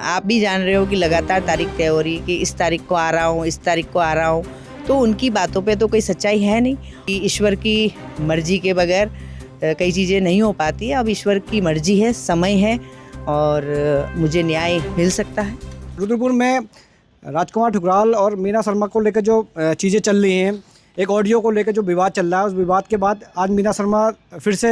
आप भी जान रहे हो कि लगातार तारीख तय हो रही है कि इस तारीख को आ रहा हूँ, इस तारीख को आ रहा हूँ, तो उनकी बातों पे तो कोई सच्चाई है नहीं कि ईश्वर की मर्जी के बगैर कई चीज़ें नहीं हो पाती। अब ईश्वर की मर्जी है, समय है और मुझे न्याय मिल सकता है। रुद्रपुर में राजकुमार ठुकराल और मीना शर्मा को लेकर जो चीज़ें चल रही हैं, एक ऑडियो को लेकर जो विवाद चल रहा है, उस विवाद के बाद आज मीना शर्मा फिर से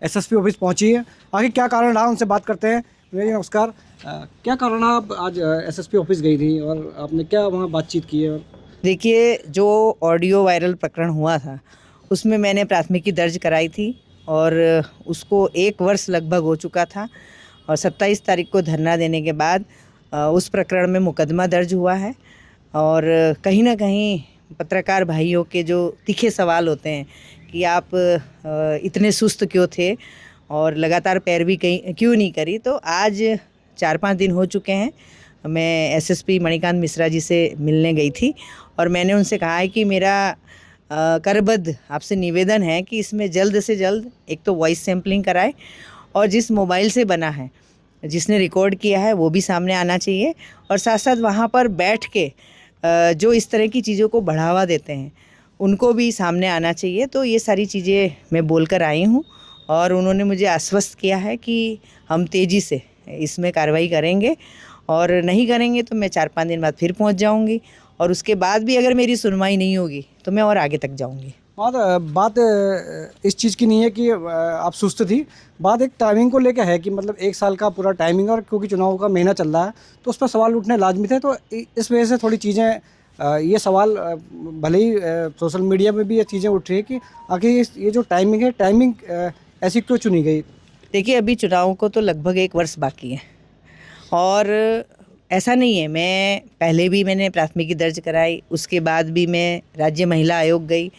एसएसपी ऑफिस पहुंची है। आगे क्या कारण रहा, उनसे बात करते हैं। मेरी नमस्कार, क्या कारण रहा आप आज एसएसपी ऑफिस गई थी और आपने क्या वहाँ बातचीत की है? देखिए, जो ऑडियो वायरल प्रकरण हुआ था उसमें मैंने प्राथमिकी दर्ज कराई थी और उसको 1 वर्ष लगभग हो चुका था और 27 तारीख को धरना देने के बाद उस प्रकरण में मुकदमा दर्ज हुआ है। और कहीं ना कहीं पत्रकार भाइयों के जो तीखे सवाल होते हैं कि आप इतने सुस्त क्यों थे और लगातार पैरवी क्यों नहीं करी, तो आज 4-5 दिन हो चुके हैं। मैं एसएसपी मणिकांत मिश्रा जी से मिलने गई थी और मैंने उनसे कहा है कि मेरा करबद्ध आपसे निवेदन है कि इसमें जल्द से जल्द एक तो वॉइस सैम्पलिंग कराए और जिस मोबाइल से बना है, जिसने रिकॉर्ड किया है, वो भी सामने आना चाहिए और साथ साथ वहाँ पर बैठ के जो इस तरह की चीज़ों को बढ़ावा देते हैं उनको भी सामने आना चाहिए। तो ये सारी चीज़ें मैं बोल कर आई हूँ और उन्होंने मुझे आश्वस्त किया है कि हम तेज़ी से इसमें कार्रवाई करेंगे और नहीं करेंगे तो मैं 4-5 दिन बाद फिर पहुँच जाऊँगी और उसके बाद भी अगर मेरी सुनवाई नहीं होगी तो मैं और आगे तक जाऊँगी। बात इस चीज़ की नहीं है कि आप सुस्त थी, बात एक टाइमिंग को लेकर है कि मतलब 1 साल का पूरा टाइमिंग और क्योंकि चुनाव का महीना चल रहा है तो उस पर सवाल उठने लाजमी थे। तो इस वजह से थोड़ी चीज़ें ये सवाल भले ही सोशल मीडिया में भी ये चीज़ें उठ रही है कि आखिर ये जो टाइमिंग है, टाइमिंग ऐसी क्यों चुनी गई? देखिए, अभी चुनाव को तो लगभग 1 वर्ष बाकी है और ऐसा नहीं है, मैं पहले भी मैंने प्राथमिकी दर्ज कराई, उसके बाद भी मैं राज्य महिला आयोग गई,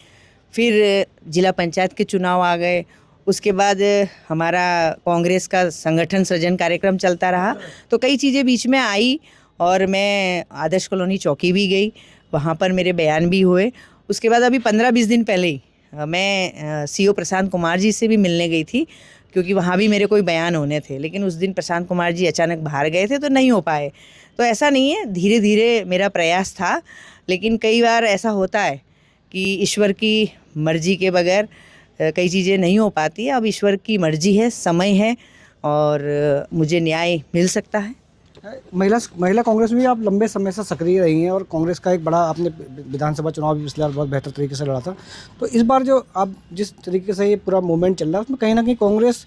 फिर जिला पंचायत के चुनाव आ गए, उसके बाद हमारा कांग्रेस का संगठन सृजन कार्यक्रम चलता रहा, तो कई चीज़ें बीच में आई और मैं आदर्श कॉलोनी चौकी भी गई, वहाँ पर मेरे बयान भी हुए। उसके बाद अभी 15-20 दिन पहले ही मैं सीओ प्रशांत कुमार जी से भी मिलने गई थी क्योंकि वहाँ भी मेरे कोई बयान होने थे, लेकिन उस दिन प्रशांत कुमार जी अचानक बाहर गए थे तो नहीं हो पाए। तो ऐसा नहीं है, धीरे धीरे मेरा प्रयास था, लेकिन कई बार ऐसा होता है कि ईश्वर की मर्जी के बगैर कई चीज़ें नहीं हो पाती। अब ईश्वर की मर्जी है, समय है और मुझे न्याय मिल सकता है। महिला कांग्रेस में भी आप लंबे समय से सक्रिय रही हैं और कांग्रेस का एक बड़ा आपने विधानसभा चुनाव भी पिछले बार बहुत बेहतर तरीके से लड़ा था। तो इस बार जो आप जिस तरीके से ये पूरा मूवमेंट चल रहा है उसमें कहीं ना कहीं कांग्रेस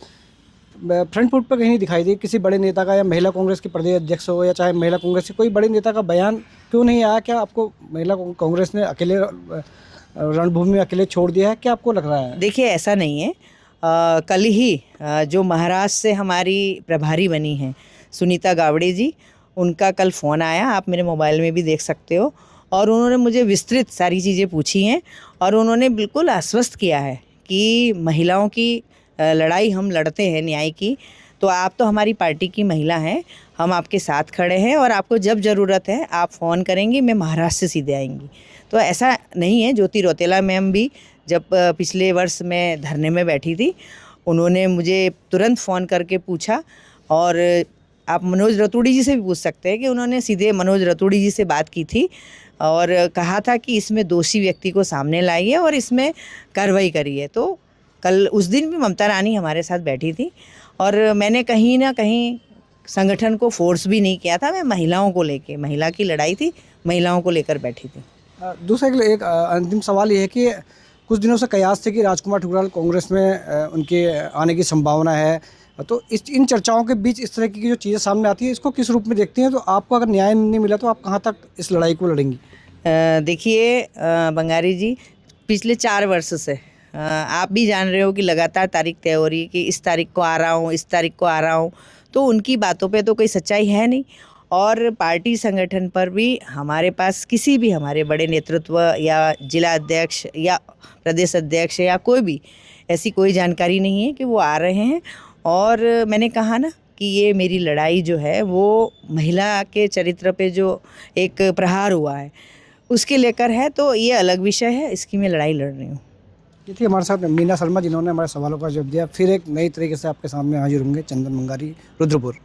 फ्रंट फुट पर कहीं नहीं दिखाई दी। किसी बड़े नेता का या महिला कांग्रेस के प्रदेश अध्यक्ष हो या चाहे महिला कांग्रेस के कोई बड़े नेता का बयान क्यों नहीं आया? क्या आपको महिला कांग्रेस ने अकेले रणभूमि में अकेले छोड़ दिया है, क्या आपको लग रहा है? देखिए, ऐसा नहीं है। कल ही जो महाराष्ट्र से हमारी प्रभारी बनी हैं सुनीता गावड़े जी, उनका कल फ़ोन आया, आप मेरे मोबाइल में भी देख सकते हो, और उन्होंने मुझे विस्तृत सारी चीज़ें पूछी हैं और उन्होंने बिल्कुल आश्वस्त किया है कि महिलाओं की लड़ाई हम लड़ते हैं न्याय की, तो आप तो हमारी पार्टी की महिला हैं, हम आपके साथ खड़े हैं और आपको जब ज़रूरत है आप फ़ोन करेंगी, मैं महाराष्ट्र से सीधे आएंगी। तो ऐसा नहीं है। ज्योति रौतेला मैम भी जब पिछले वर्ष मैं धरने में बैठी थी, उन्होंने मुझे तुरंत फ़ोन करके पूछा और आप मनोज रतूड़ी जी से भी पूछ सकते हैं कि उन्होंने सीधे मनोज रतूड़ी जी से बात की थी और कहा था कि इसमें दोषी व्यक्ति को सामने लाइए और इसमें कार्रवाई करिए। तो कल उस दिन भी ममता रानी हमारे साथ बैठी थी और मैंने कहीं ना कहीं संगठन को फोर्स भी नहीं किया था। मैं महिलाओं को लेके, महिला की लड़ाई थी, महिलाओं को लेकर बैठी थी। दूसरा एक अंतिम सवाल ये है कि कुछ दिनों से कयास थे कि राजकुमार ठुकराल कांग्रेस में उनके आने की संभावना है, तो इन चर्चाओं के बीच इस तरह की जो चीज़ें सामने आती है इसको किस रूप में देखती हैं? तो आपको अगर न्याय नहीं मिला तो आप कहाँ तक इस लड़ाई को लड़ेंगी? देखिए बंगारी जी, पिछले 4 वर्ष से आप भी जान रहे हो कि लगातार तारीख तय हो रही है कि इस तारीख को आ रहा हूँ, इस तारीख को आ रहा हूँ, तो उनकी बातों पे तो कोई सच्चाई है नहीं। और पार्टी संगठन पर भी हमारे पास किसी भी हमारे बड़े नेतृत्व या जिला अध्यक्ष या प्रदेश अध्यक्ष या कोई भी ऐसी कोई जानकारी नहीं है कि वो आ रहे हैं। और मैंने कहा ना कि ये मेरी लड़ाई जो है वो महिला के चरित्र पे जो एक प्रहार हुआ है उसके लेकर है, तो ये अलग विषय है, इसकी मैं लड़ाई लड़ रही हूँ। ये थी हमारे साथ मीना शर्मा जिन्होंने हमारे सवालों का जवाब दिया। फिर एक नई तरीके से आपके सामने हाजिर होंगे। चंदन बंगारी, रुद्रपुर।